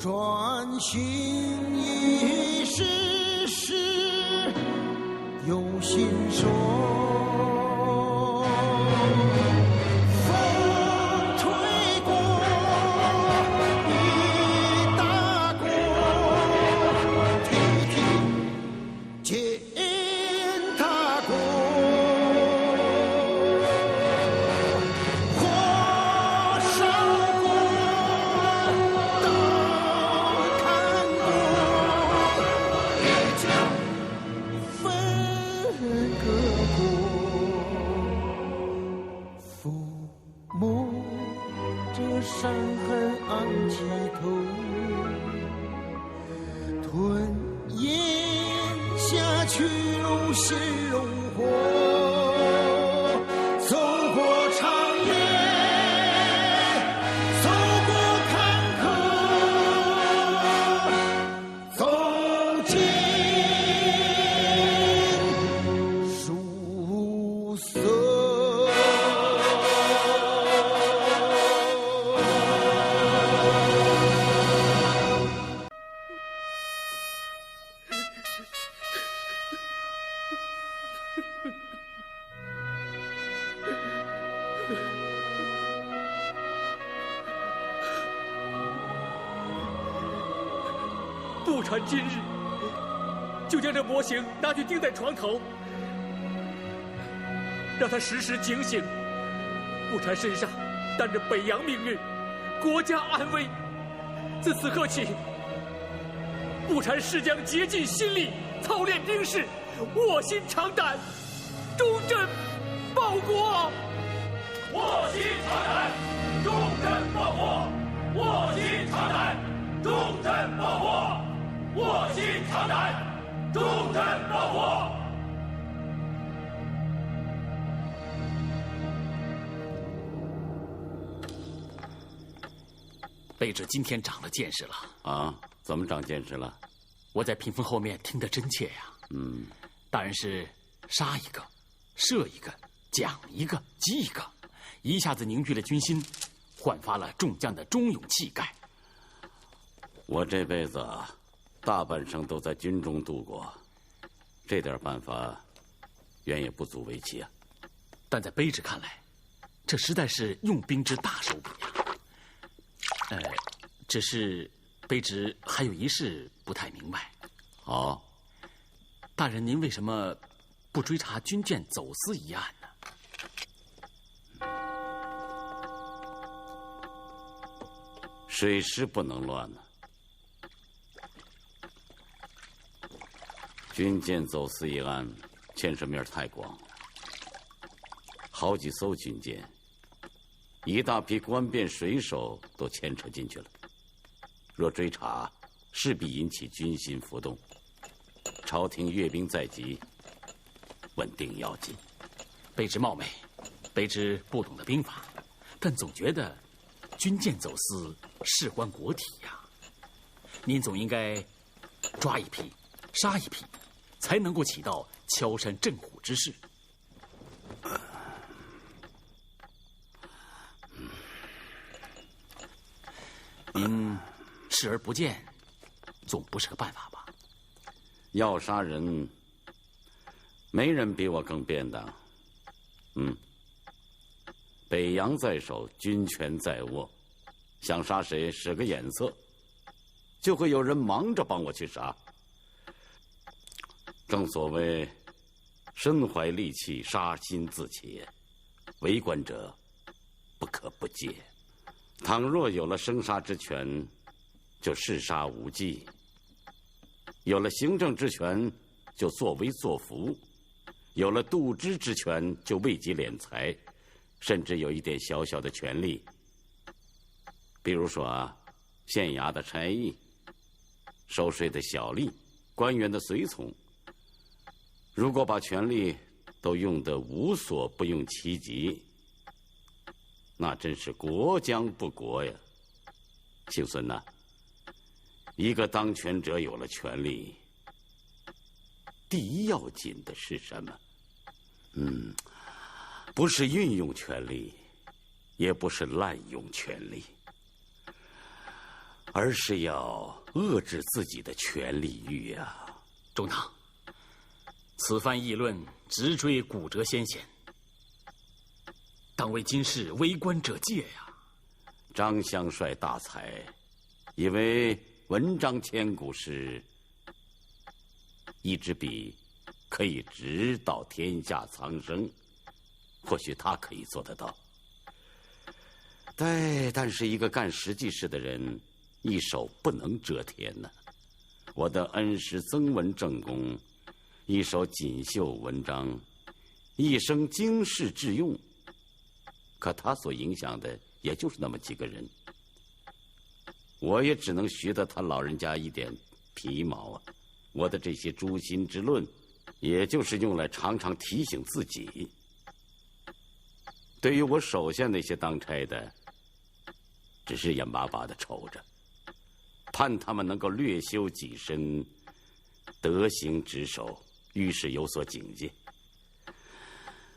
专心一时时有心说。伤痕昂起头，吞咽下去如血如火，走过长夜，走过坎坷，走进曙色。不传今日，就将这魔形拿去钉在床头，让他时时警醒。不传身上担着北洋命运、国家安危。自此刻起，不传誓将竭尽心力操练兵士，卧薪尝胆，忠贞报国。卧薪尝胆，忠贞报国。卧薪尝胆，忠贞报国。卧薪尝胆，忠贞报国。卑职今天长了见识了啊！怎么长见识了？我在屏风后面听得真切呀。大人是杀一个，射一个，讲一个，击一个，一下子凝聚了军心，焕发了众将的忠勇气概。我这辈子大半生都在军中度过，这点办法远也不足为奇啊。但在卑职看来，这实在是用兵之大手笔呀。只是卑职还有一事不太明白。好，大人您为什么不追查军舰走私一案呢？水师不能乱呢。军舰走私一案牵涉面太广了，好几艘军舰，一大批官便水手都牵扯进去了。若追查，势必引起军心浮动，朝廷阅兵在即，稳定要紧。卑职冒昧，卑职不懂得兵法，但总觉得军舰走私事关国体呀。您总应该抓一批，杀一批，才能够起到敲山震虎之势。您视而不见，总不是个办法吧？要杀人，没人比我更便当。北洋在手，军权在握，想杀谁，使个眼色，就会有人忙着帮我去杀。正所谓，身怀利器，杀心自起，为官者不可不戒。倘若有了生杀之权，就嗜杀无忌；有了行政之权，就作威作福；有了度支之权，就为己敛财，甚至有一点小小的权利，比如说县衙的差役、收税的小吏、官员的随从。如果把权力都用得无所不用其极，那真是国将不国呀！庆孙呐，一个当权者有了权力，第一要紧的是什么？不是运用权力，也不是滥用权力，而是要遏制自己的权力欲啊。中堂，此番议论直追古哲先贤，当为今世为官者戒呀。张香帅大才，以为文章千古时，一支笔可以直捣天下苍生，或许他可以做得到。但是一个干实际事的人，一手不能遮天呢。我的恩师曾文正公，一手锦绣文章，一生经世致用，可他所影响的也就是那么几个人，我也只能学得他老人家一点皮毛啊。我的这些诛心之论，也就是用来常常提醒自己。对于我手下那些当差的，只是眼巴巴地瞅着，盼他们能够略修己身，德行职守，遇事有所警戒。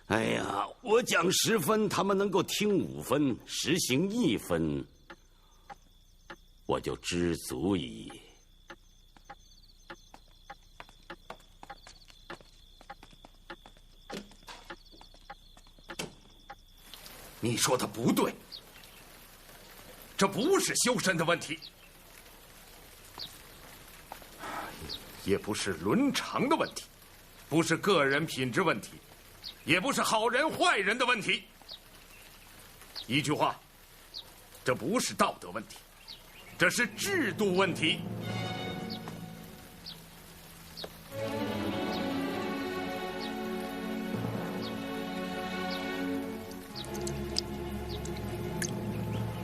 哎呀，我讲10分，他们能够听5分，实行1分，我就知足矣。你说的不对，这不是修身的问题，也不是伦常的问题，不是个人品质问题，也不是好人坏人的问题。一句话，这不是道德问题，这是制度问题。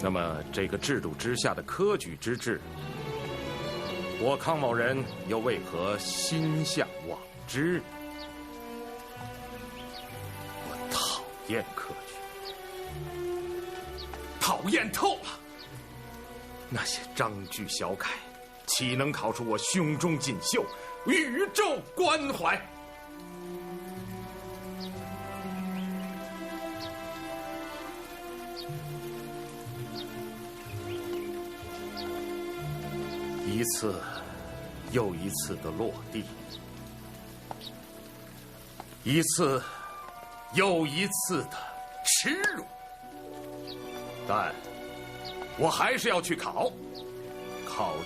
那么，这个制度之下的科举之制，我康某人又为何心向往之？我讨厌科举，讨厌透了。那些章句小楷，岂能考出我胸中锦绣、宇宙关怀？一次又一次的落地，一次又一次的耻辱，但我还是要去考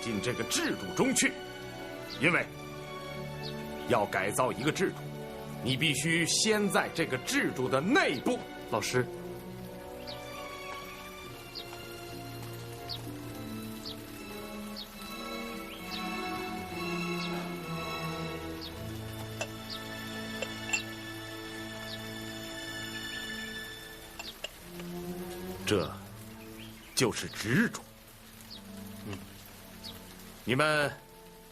进这个制度中去，因为要改造一个制度，你必须先在这个制度的内部。老师，这就是执着。你们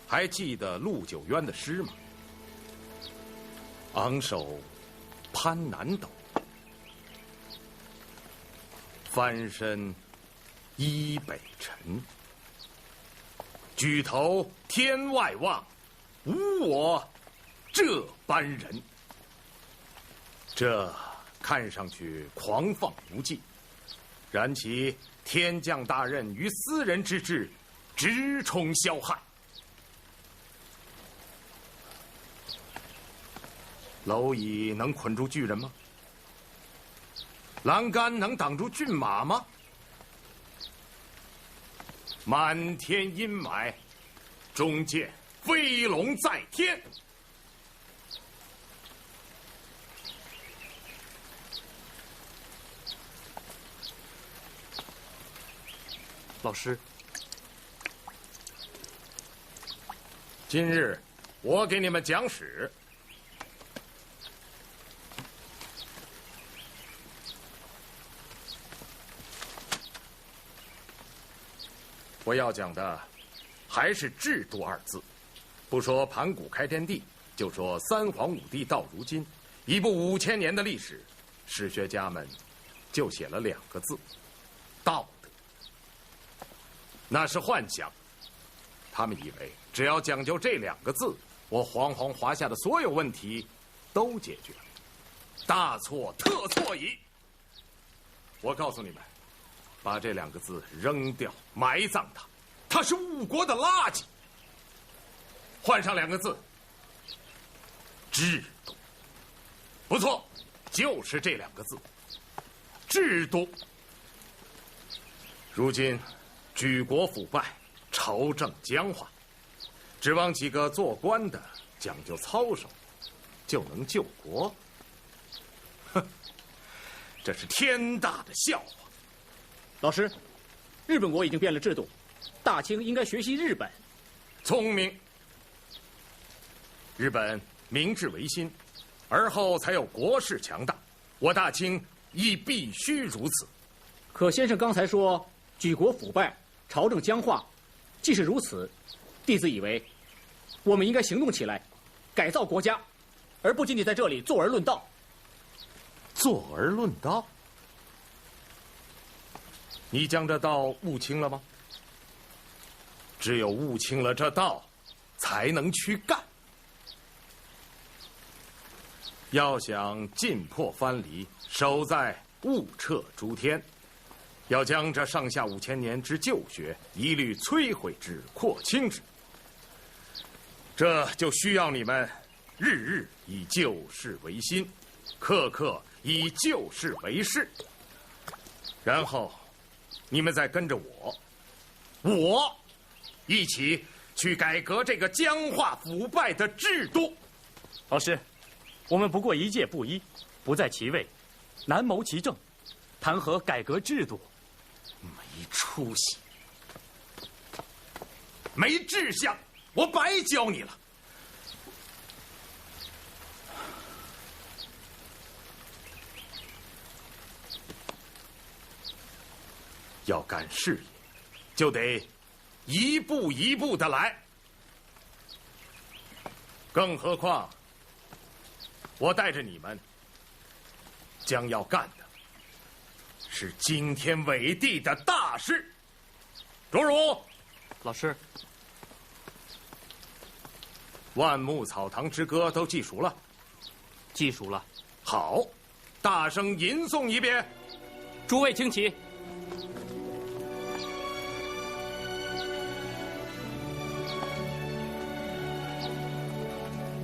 还记得陆九渊的诗吗？昂首攀南斗，翻身依北辰。举头天外望，无我这般人。这看上去狂放无忌，然其天降大任于斯人之志，直冲霄汉。蝼蚁能捆住巨人吗？栏杆能挡住骏马吗？满天阴霾，终见飞龙在天。老师，今日我给你们讲史。我要讲的还是制度2字，不说盘古开天地，就说三皇五帝到如今，一部5000年的历史，史学家们就写了2个字：道德。那是幻想，他们以为只要讲究这2个字，我煌煌华夏的所有问题都解决了。大错特错矣！我告诉你们，把这2个字扔掉，埋葬它，它是误国的垃圾。换上2个字：制度。不错，就是这2个字，制度。如今举国腐败，朝政僵化，指望几个做官的讲究操守就能救国？哼，这是天大的笑话。老师，日本国已经变了制度，大清应该学习日本。聪明。日本明治维新，而后才有国势强大，我大清亦必须如此。可先生刚才说举国腐败，朝政僵化，既是如此，弟子以为我们应该行动起来，改造国家，而不仅仅在这里坐而论道。坐而论道？你将这道悟清了吗？只有悟清了这道，才能去干。要想尽破藩篱，守在物彻诸天，要将这上下5000年之旧学一律摧毁之、廓清之，这就需要你们日日以旧事为新，刻刻以旧事为事，然后你们再跟着我一起去改革这个僵化腐败的制度。老师，我们不过一介布衣，不在其位，难谋其政，谈何改革制度？没出息，没志向，我白教你了。要干事业，就得一步一步的来。更何况，我带着你们，将要干的是惊天伟地的大事。卓如，老师，万木草堂之歌都记熟了？记熟了。好，大声吟诵一遍。诸位请起。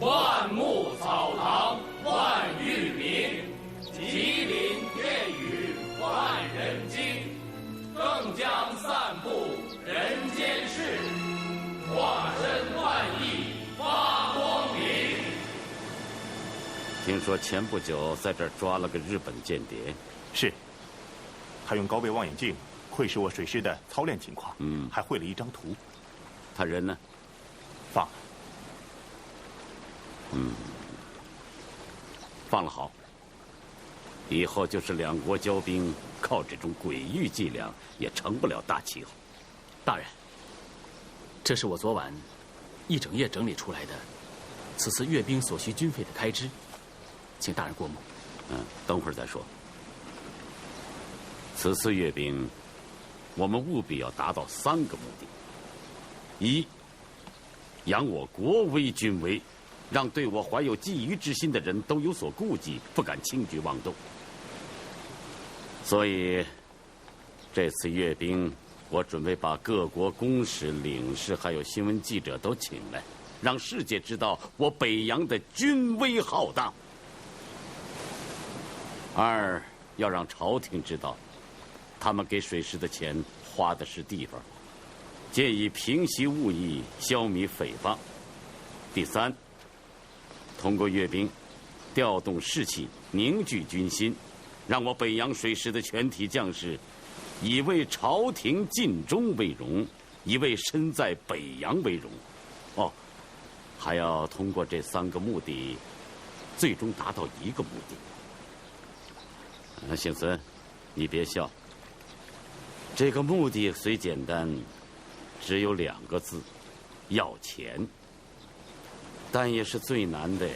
万木草堂万域名，吉林天宇万人惊，更将散布人间事，化身万亿发光明。听说前不久在这儿抓了个日本间谍。是，他用高倍望远镜窥视我水师的操练情况，还绘了一张图。他人呢？放了。放了好。以后就是两国交兵，靠这种诡异伎俩也成不了大气候。大人，这是我昨晚一整夜整理出来的此次阅兵所需军费的开支，请大人过目。等会儿再说。此次阅兵，我们务必要达到3个目的：一，扬我国威军威，让对我怀有觊觎之心的人都有所顾忌，不敢轻举妄动。所以，这次阅兵，我准备把各国公使、领事还有新闻记者都请来，让世界知道我北洋的军威浩荡。二，要让朝廷知道，他们给水师的钱花的是地方，借以平息误议，消弭诽谤。第三，通过阅兵，调动士气，凝聚军心，让我北洋水师的全体将士以为朝廷尽忠为荣，以为身在北洋为荣。哦，还要通过这3个目的，最终达到1个目的。幸孙，你别笑。这个目的虽简单，只有2个字：要钱。但也是最难的呀。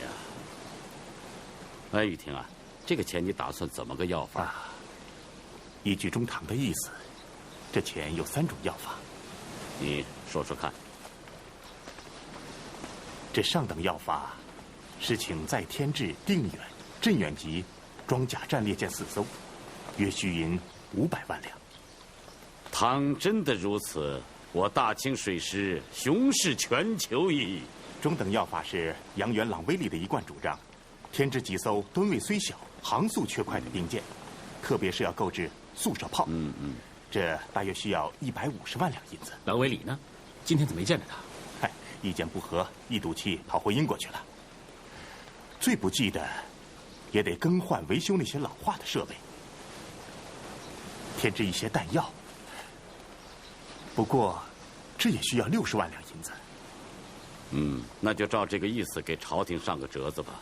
哎，雨婷啊，这个钱你打算怎么个要法？依据中堂的意思，这钱有3种要法。你说说看。这上等要法是请在天制、定远、镇远级装甲战列舰4艘，约需银500万两。倘真的如此，我大清水师雄视全球矣。中等要法是杨元朗威力的一贯主张，添置几艘吨位虽小、航速却快的兵舰，特别是要购置速射炮。这大约需要150万两银子。郎威里呢？今天怎么没见着他？嗨，意见不合，一赌气跑回英国去了。最不济的，也得更换维修那些老化的设备，添置一些弹药。不过，这也需要60万两银子。那就照这个意思给朝廷上个折子吧。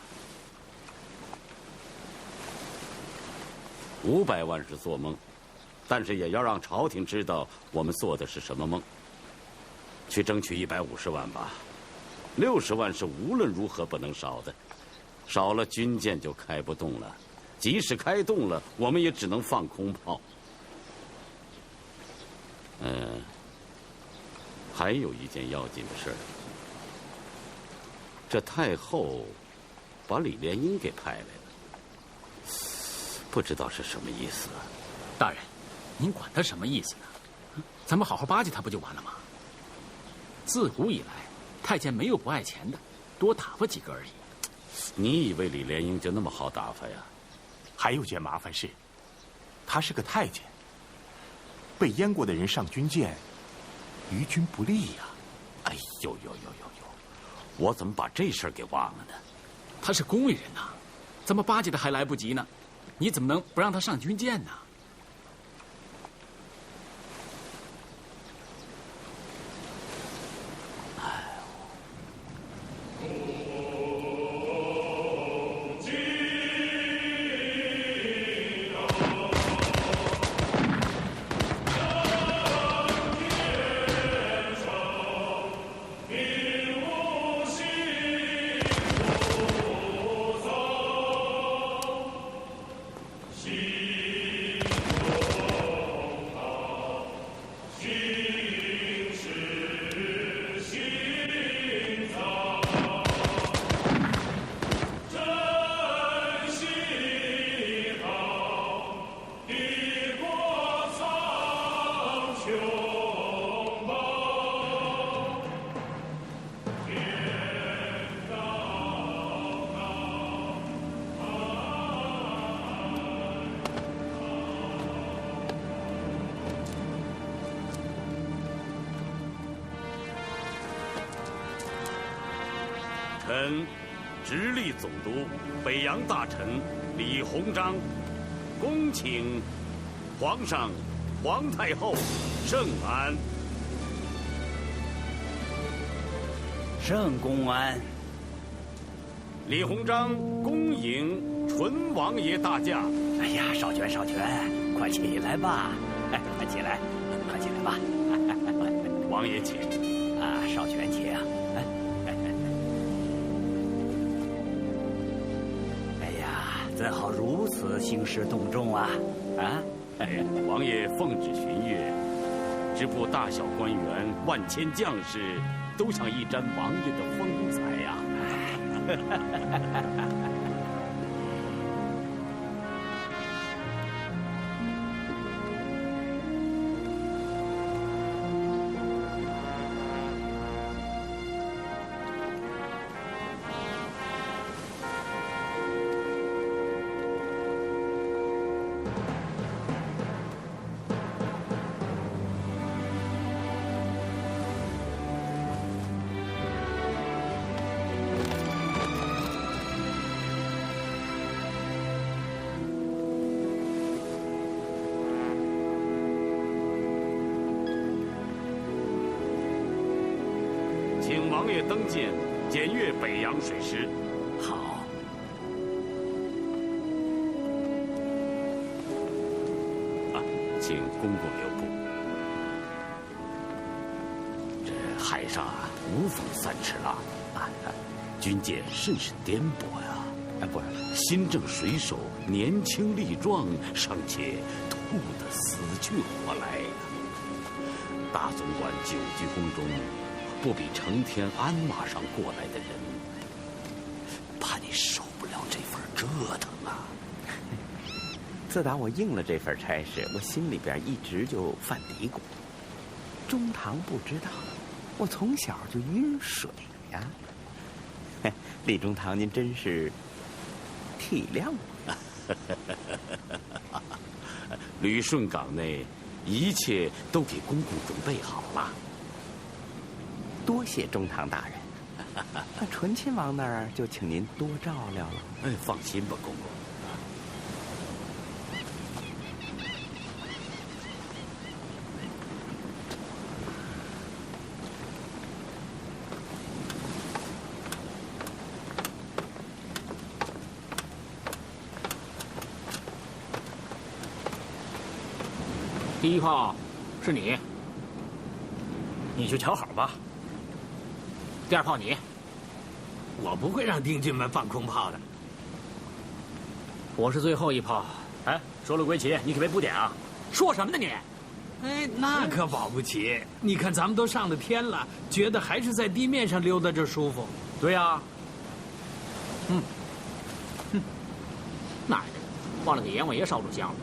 500万是做梦，但是也要让朝廷知道我们做的是什么梦。去争取150万吧，60万是无论如何不能少的，少了军舰就开不动了，即使开动了，我们也只能放空炮。还有一件要紧的事儿。这太后把李莲英给派来了，不知道是什么意思。大人，您管他什么意思呢？咱们好好巴结他不就完了吗？自古以来，太监没有不爱钱的，多打发几个而已。你以为李莲英就那么好打发呀？还有件麻烦事，他是个太监，被燕国的人上军舰，于军不利呀。哎呦，我怎么把这事儿给忘了呢？他是宫里人呐，咱们巴结的还来不及呢，你怎么能不让他上军舰呢？臣直隶总督北洋大臣李鸿章，恭请皇上、皇太后圣安。圣公安。李鸿章恭迎纯王爷大驾。哎呀，少权，快起来吧！快起来吧！王爷请。啊，少权请。怎好如此兴师动众啊！王爷奉旨巡阅，直部大小官员、万千将士，都想一沾王爷的风采呀！请王爷登舰，检阅北洋水师。好。请公公留步。这海上无风3尺浪，军舰甚是颠簸呀。不是，新政水手年轻力壮，尚且吐得死去活来呀。大总管久居宫中，不比成天鞍马上过来的人，怕你受不了这份折腾啊！自打我应了这份差事，我心里边一直就犯嘀咕，中堂不知道，我从小就晕水呀。李中堂，您真是体谅我。旅顺港内一切都给公公准备好了。多谢中堂大人。那醇亲王那儿就请您多照料了。哎，放心吧，公公。第一炮是你，你去瞧好吧。第二炮你。我不会让丁军们放空炮的。我是最后一炮。哎，说了归齐，你可别不点啊！说什么呢你？哎，那可保不齐。你看咱们都上了天了，觉得还是在地面上溜达着舒服。对呀。哪儿的？忘了给阎王爷烧柱香了。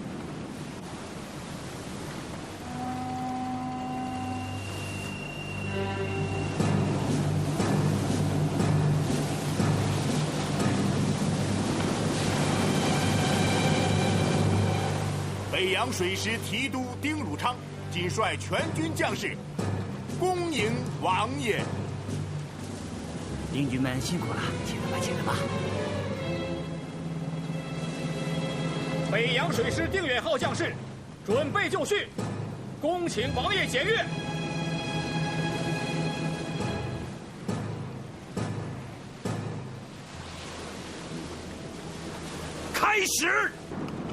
北洋水师提督丁汝昌谨率全军将士恭迎王爷。英军们辛苦了，起来吧，起来吧。北洋水师定远号将士准备就绪，恭请王爷检阅。开始，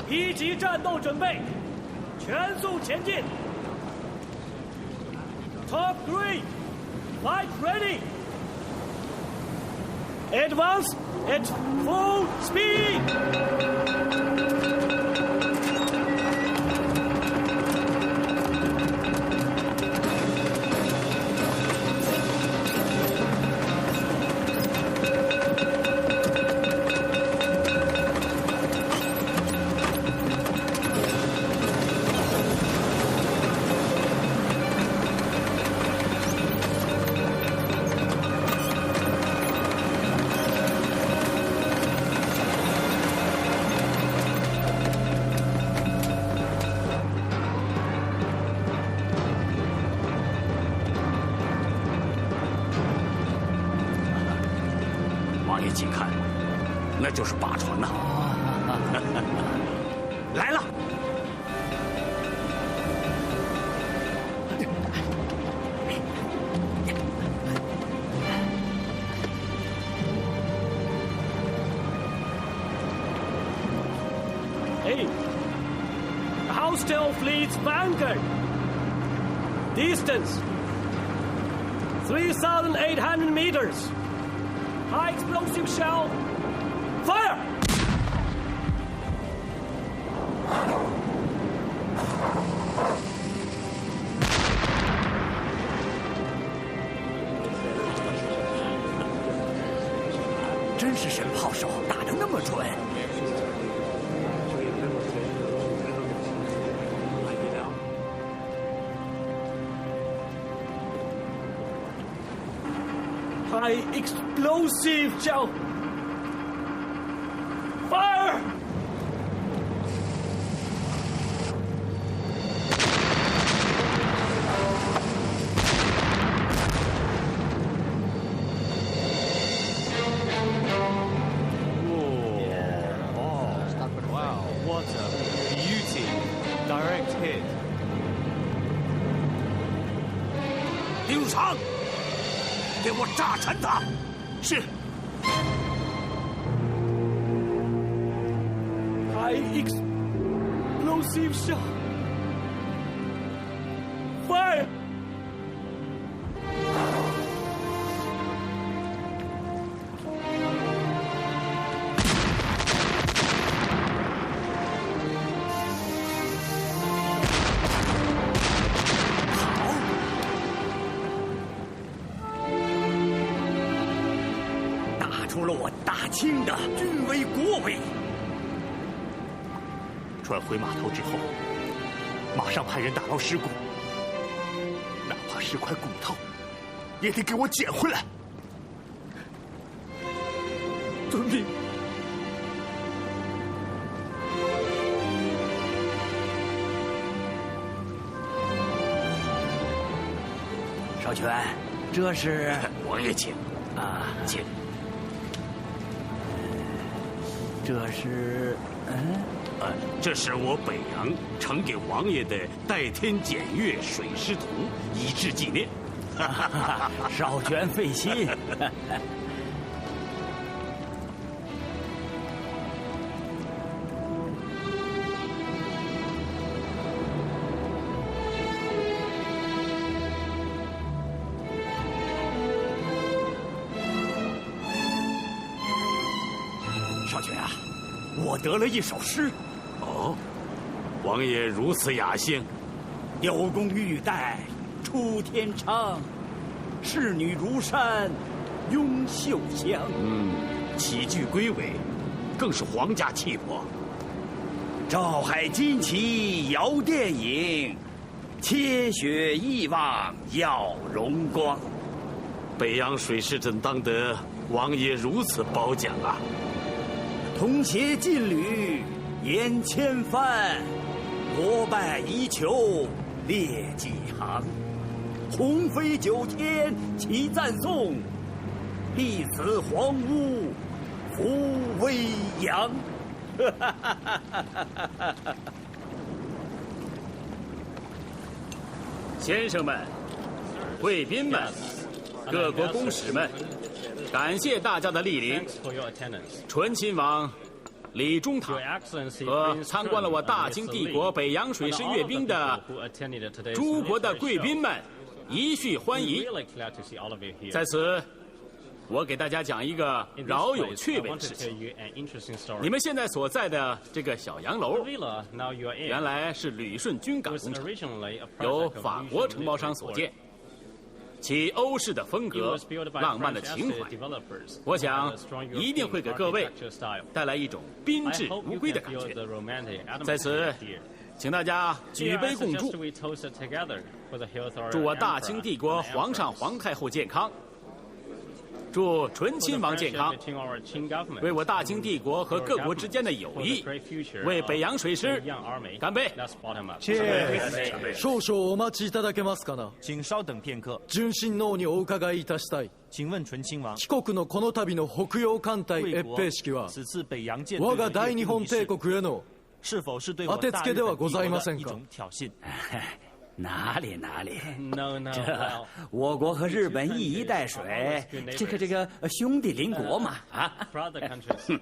一级战斗准备，全速前进。Top 3, fight ready. Advance at full speed.请看，那就是靶船呐！来了。Hey, hostile fleet's vanguard. Distance 3,800 meters. High explosive shell. Fire! 真是神炮手，打得那么准。High explosive shell. Fire! 丁汝昌，给我炸沉他！是。High explosive shell. Fire! 出了我大清的军威国威。船回码头之后，马上派人打捞尸骨，哪怕20块骨头，也得给我捡回来。遵命。少荃，这是王爷请啊，请。这是这是我北洋呈给王爷的代天检阅水师图，以示纪念。少荃费心。少荃啊，我得了一首诗。哦，王爷如此雅兴。有功玉带出天昌，仕女如山拥秀香。起句归尾，更是皇家气魄。照海旌旗摇电影，切雪一望耀荣光。北洋水师怎当得王爷如此褒奖啊！同携劲旅沿千帆，国拜宜裘列几行。鸿飞9天齐赞颂，立此皇屋扶危阳。先生们、贵宾们、各国公使们，感谢大家的莅临。醇亲王李中堂和参观了我大清帝国北洋水师阅兵的诸国的贵宾们，一叙欢迎。在此，我给大家讲一个饶有趣味的事情。你们现在所在的这个小洋楼，原来是旅顺军港工程，由法国承包商所建，其欧式的风格、浪漫的情怀，我想一定会给各位带来一种宾至如归的感觉。在此，请大家举杯共祝，祝我大清帝国皇上皇太后健康，祝醇亲王健康，为我大清帝国和各国之间的友谊，为北洋水师干杯！少々お待ちいただけますかな。请稍等片刻。純真のにお伺いいたしたい。请问醇親王，帰国のこの度の北洋艦隊閲兵式は、此次北洋舰我が大日本帝国への是否是对我当てつけではございませんか？一种挑衅？哪里哪里， No, no, 这我国和日本一衣带水，这个兄弟邻国嘛啊！ brother countries.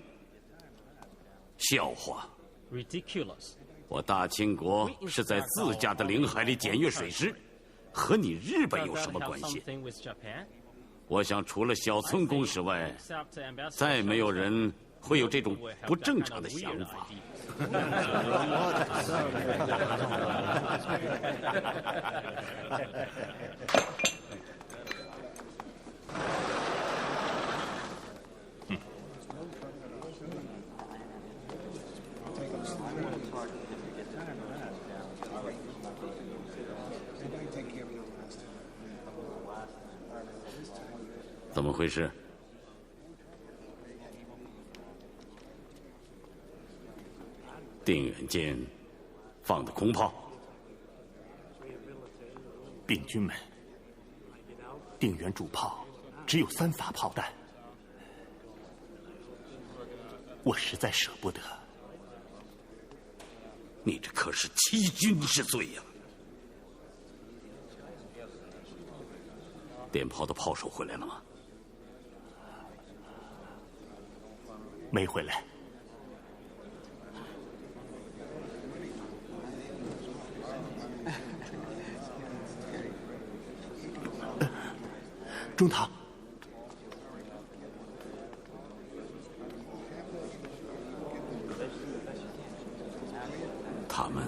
笑话！ Ridiculous. 我大清国是在自家的领海里检阅水师，和你日本有什么关系？我想除了小村公使外，再没有人会有这种不正常的想法。怎么回事？定远间放的空炮。病军们，定远主炮只有3发炮弹，我实在舍不得。你这可是欺君之罪呀！电炮的炮手回来了吗？没回来。中堂，他们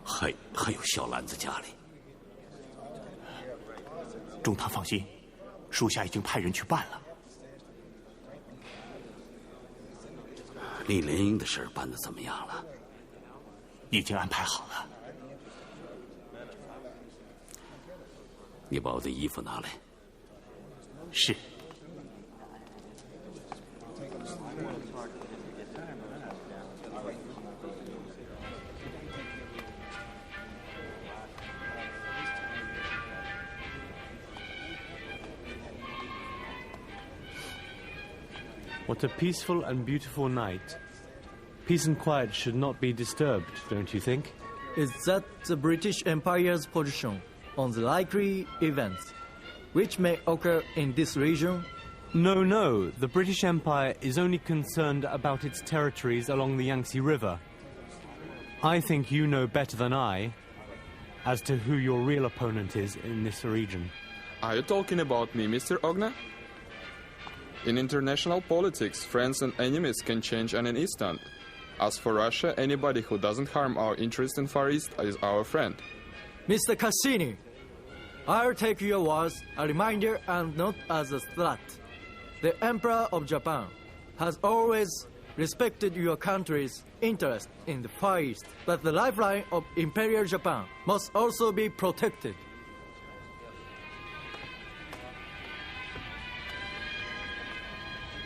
还有小兰在家里。中堂放心，属下已经派人去办了。李莲英的事儿办得怎么样了？已经安排好了。你把我的衣服拿来。是。What a peaceful and beautiful night. Peace and quiet should not be disturbed, don't you think? Is that the British Empire's position on the likely events which may occur in this region? No, no. The British Empire is only concerned about its territories along the Yangtze River. I think you know better than I as to who your real opponent is in this region. Are you talking about me, Mr. Ogna? In international politics, friends and enemies can change in an instant. As for Russia, anybody who doesn't harm our interest in Far East is our friend. Mr. Cassini, I'll take your words a reminder and not as a threat. The Emperor of Japan has always respected your country's interest in the Far East, but the lifeline of Imperial Japan must also be protected.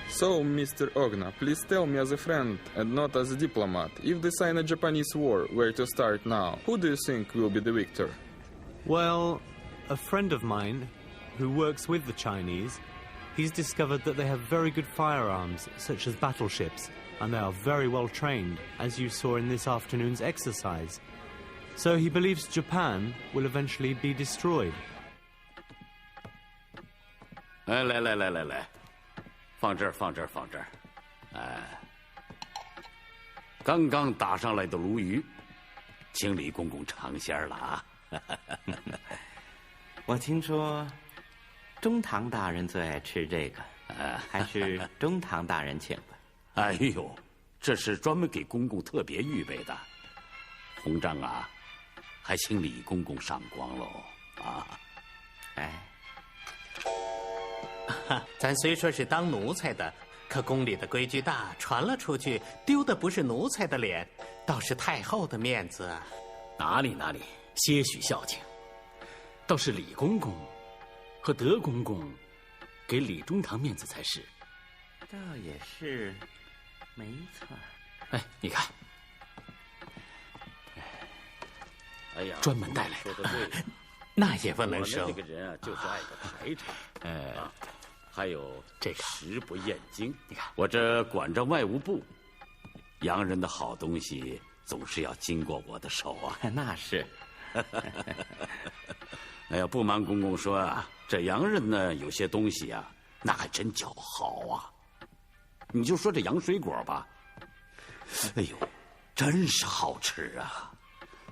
So, Mr. Ogna, please tell me as a friend and not as a diplomat, if the Sino-Japanese war were to start now, who do you think will be the victor? Well, a friend of mine who works with the Chinese, he's discovered that they have very good firearms, such as battleships, and they are very well trained, as you saw in this afternoon's exercise. So he believes Japan will eventually be destroyed. 来，放这儿。刚刚打上来的鲈鱼，请李公公尝鲜了啊！我听说中堂大人最爱吃这个，还是中堂大人请的。哎呦，这是专门给公公特别预备的。红章啊，还请李公公上光喽啊！哎。咱虽说是当奴才的，可宫里的规矩大，传了出去，丢的不是奴才的脸，倒是太后的面子啊！哪里，些许孝敬，倒是李公公和德公公给李中堂面子才是。倒也是，没错。哎，你看，哎呀，专门带来的，那也不能收。这个人啊，就是爱个排场。还有这个食不厌精，你看我这管着外务部，洋人的好东西总是要经过我的手啊。那是。哎呀，不瞒公公说啊，这洋人呢有些东西啊，那还真叫好啊。你就说这洋水果吧，哎呦，真是好吃啊！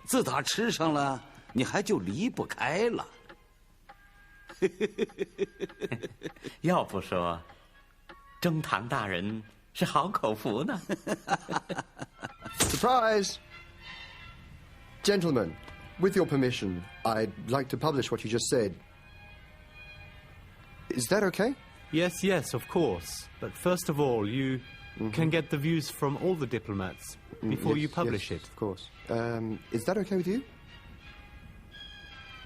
自打吃上了，你还就离不开了。要不说，中堂大人是好口福呢。Surprise! Gentlemen, with your permission, I'd like to publish what you just said. Is that okay? Yes, of course. But first of all, you can get the views from all the diplomats before you publish it. Of course. Is that okay with you?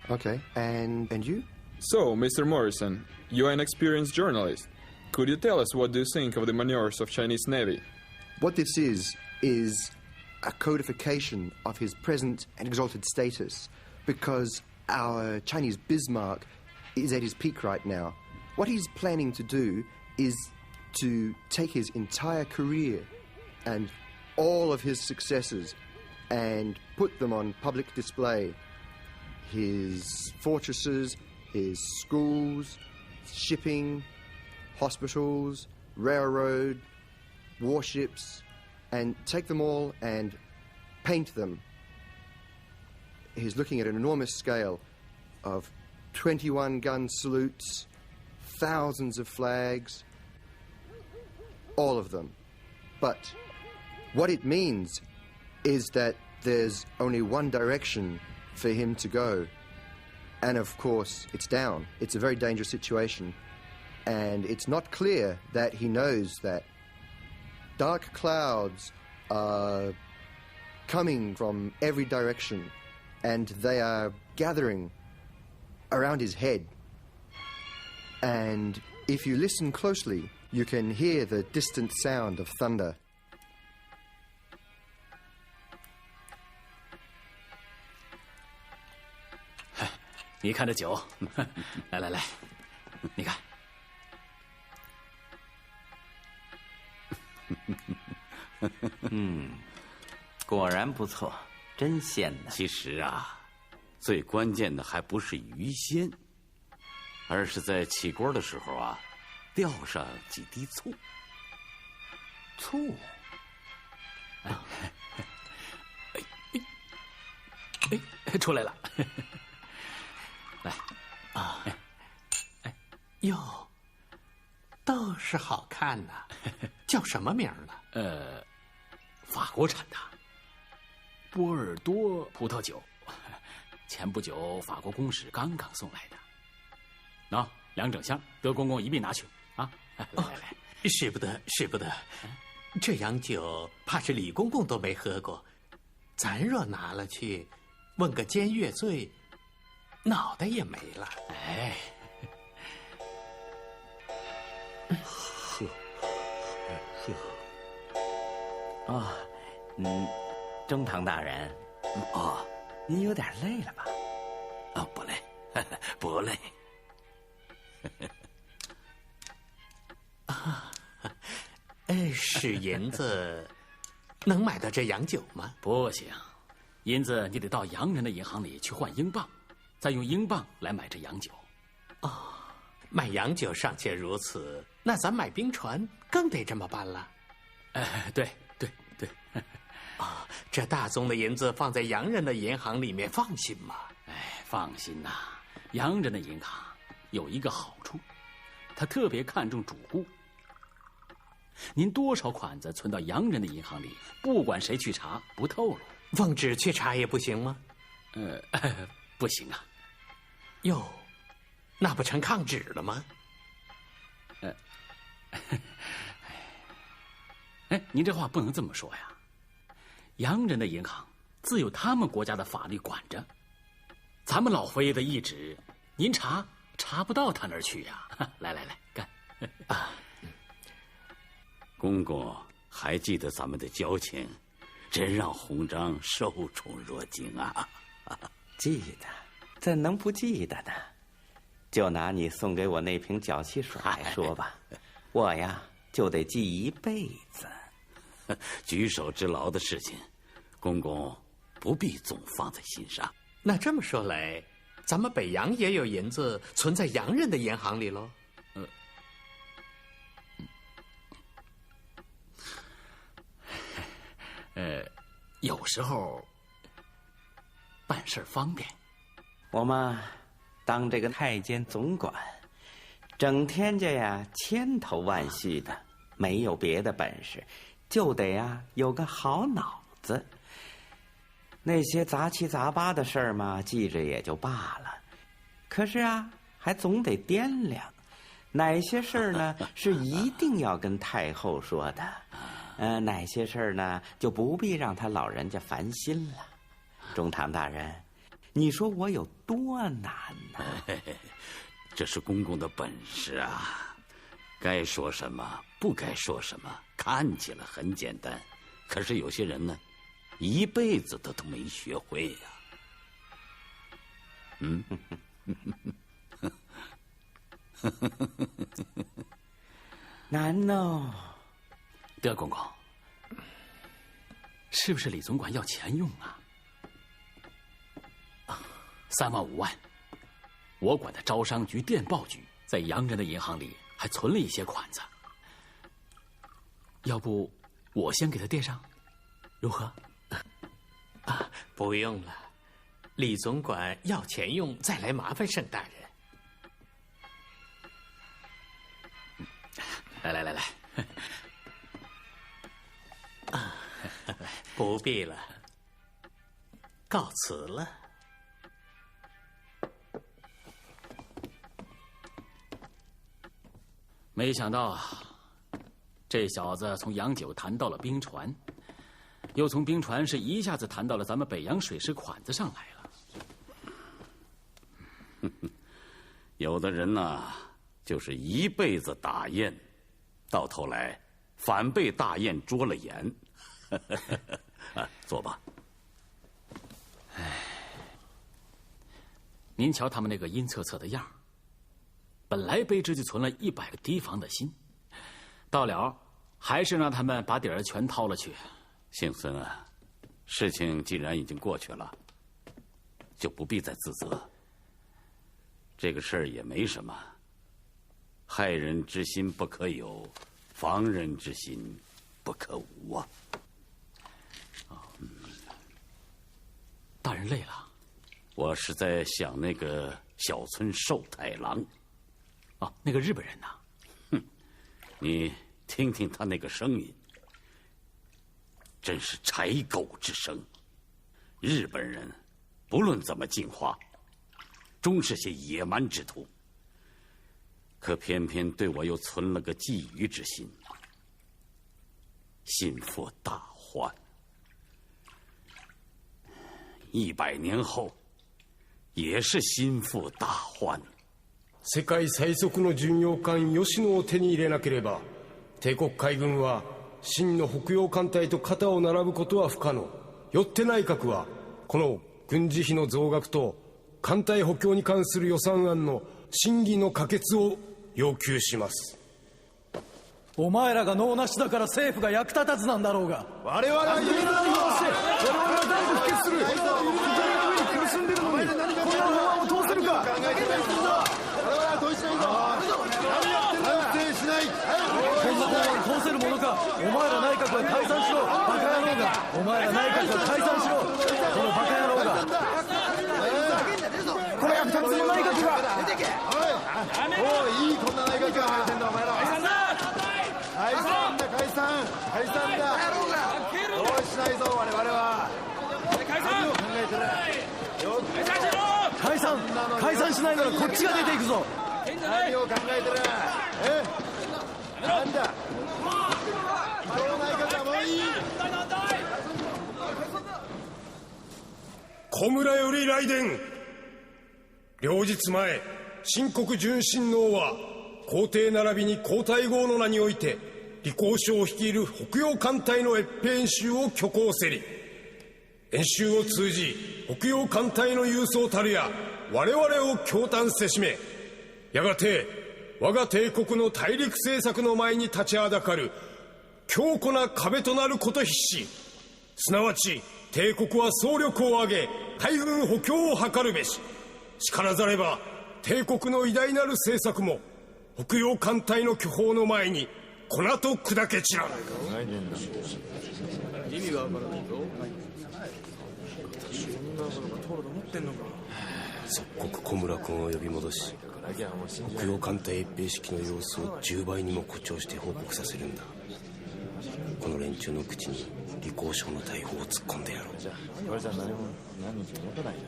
Okay, and you? So, Mr. Morrison, you are an experienced journalist. Could you tell us what do you think of the maneuvers of Chinese Navy? What this is a codification of his present and exalted status, because our Chinese Bismarck is at his peak right now. What he's planning to do is to take his entire career and all of his successes and put them on public display. His fortresses, his schools, shipping, hospitals, railroad, warships, and take them all and paint them. He's looking at an enormous scale of 21-gun salutes, thousands of flags, all of them. But what it means is that there's only one direction for him to go. And of course, it's down. It's a very dangerous situation. And it's not clear that he knows that dark clouds are coming from every direction, and they are gathering around his head. And if you listen closely, you can hear the distant sound of thunder. 你看这酒，来来来，你看。果然不错，真鲜呢。其实啊，最关键的还不是鱼鲜，而是在起锅的时候啊，掉上几滴醋。醋？出来了。来，哟，倒是好看呐，叫什么名呢？法国产的波尔多葡萄酒，前不久法国公使刚刚送来的。喏，2整箱，德公公一并拿去啊！来来来，使不得，使不得，这洋酒怕是李公公都没喝过，咱若拿了去，问个奸越罪，脑袋也没了。哎，中堂大人，您有点累了吧？不累，不累。使银子能买到这洋酒吗？不行，银子你得到洋人的银行里去换英镑，再用英镑来买这洋酒。买洋酒尚且如此，那咱买冰船更得这么办了。对。这大宗的银子放在洋人的银行里面放心吗？放心呐，洋人的银行有一个好处，他特别看重主顾。您多少款子存到洋人的银行里，不管谁去查，不透露。奉旨去查也不行吗？不行啊。哟，那不成抗旨了吗？您这话不能这么说呀。洋人的银行自有他们国家的法律管着，咱们老佛爷的懿旨，您查不到他那儿去呀。来来来，干！公公还记得咱们的交情，真让鸿章受宠若惊啊！记得，怎能不记得呢？就拿你送给我那瓶脚气水来说吧，我呀就得记一辈子。举手之劳的事情，公公不必总放在心上。那这么说来，咱们北洋也有银子存在洋人的银行里喽？有时候办事方便。我嘛，当这个太监总管，整天家呀千头万绪的，没有别的本事，就得呀有个好脑子。那些杂七杂八的事儿嘛，记着也就罢了，可是啊，还总得掂量，哪些事儿呢是一定要跟太后说的，哪些事儿呢就不必让他老人家烦心了。中堂大人，你说我有多难呢？这是公公的本事啊，该说什么不该说什么，看起来很简单，可是有些人呢，一辈子都没学会呀。难哦。德公公，是不是李总管要钱用啊？3万5万，我管的招商局、电报局在洋人的银行里还存了一些款子，要不我先给他垫上，如何？不用了，李总管要钱用，再来麻烦盛大人。来，不必了，告辞了。没想到啊，这小子从洋酒谈到了冰船，又从冰船是一下子谈到了咱们北洋水师款子上来了。有的人呐，就是一辈子打雁，到头来反被大雁捉了眼。坐吧。您瞧他们那个阴恻恻的样儿，本来卑职就存了100个提防的心，到了还是让他们把底儿全掏了去。姓孙啊，事情既然已经过去了，就不必再自责。这个事儿也没什么，害人之心不可有，防人之心不可无啊。大人累了。我是在想那个小村寿太郎。哦，那个日本人呐。哼，你听听他那个声音，真是豺狗之声。日本人不论怎么进化，终是些野蛮之徒，可偏偏对我又存了个觊觎之心，心腹大患。100年后，也是心腹大患。世界最速の巡洋艦吉野を手に入れなければ、帝国海軍は真の北洋艦隊と肩を並ぶことは不可能。よって内閣はこの軍事費の増額と艦隊補強に関する予算案の審議の可決を要求します。お前らが能なしだから政府が役立たずなんだろうが。我々は夢の代表して我々は断固否決する。左の上に苦しんでるのにこんな法案を通せるか。我々は同意しないぞ。反省しない。こんな法案通せるものか。お前ら内閣は解散しろ。バカ野郎が。お前ら内閣は解散しろ。このバカ野郎が。この役立つの内閣が。おい、いいこんな内閣が入ってんだお前ら。解散だ解散解散だ。同意しないぞ我々は。何を考えてる。解散解散しないならこっちが出ていくぞ。何を考えてる。なんだ。伊藤内閣はもういい。小村より来電。両日前新国純親王は皇帝並びに皇太后の名において李光省を率いる北洋艦隊の越兵演習を挙行せり。演習を通じ北洋艦隊の勇壮たるや我々を驚嘆せしめ、やがて我が帝国の大陸政策の前に立ちはだかる強固な壁となること必至。すなわち帝国は総力を挙げ海軍補強を図るべし。しからざれば帝国の偉大なる政策も北洋艦隊の巨砲の前に粉と砕け散らぬ。意味がわからないぞ。即刻小村君を呼び戻し、北洋艦隊越兵式の様子を10倍にも誇張して報告させるんだ。この連中の口に李光省の大砲を突っ込んでやろう。これじゃ何日も持たないな。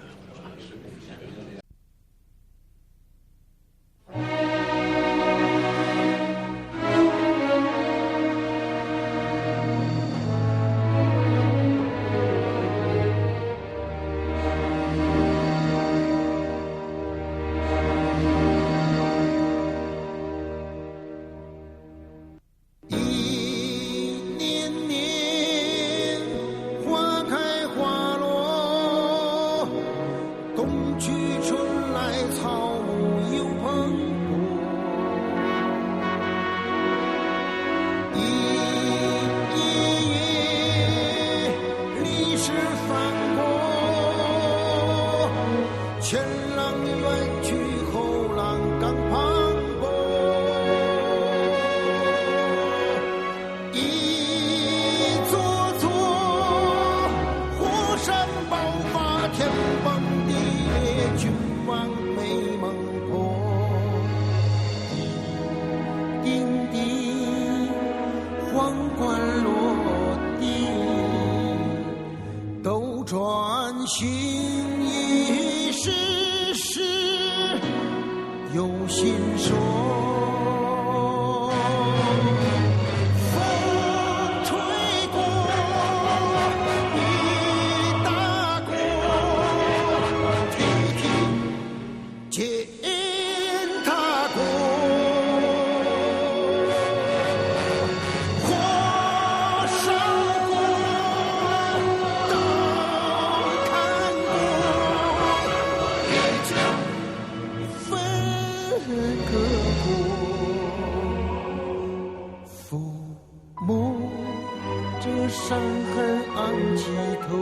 伤痕昂起头，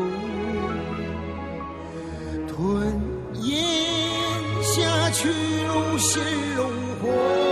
吞咽下去如血融化。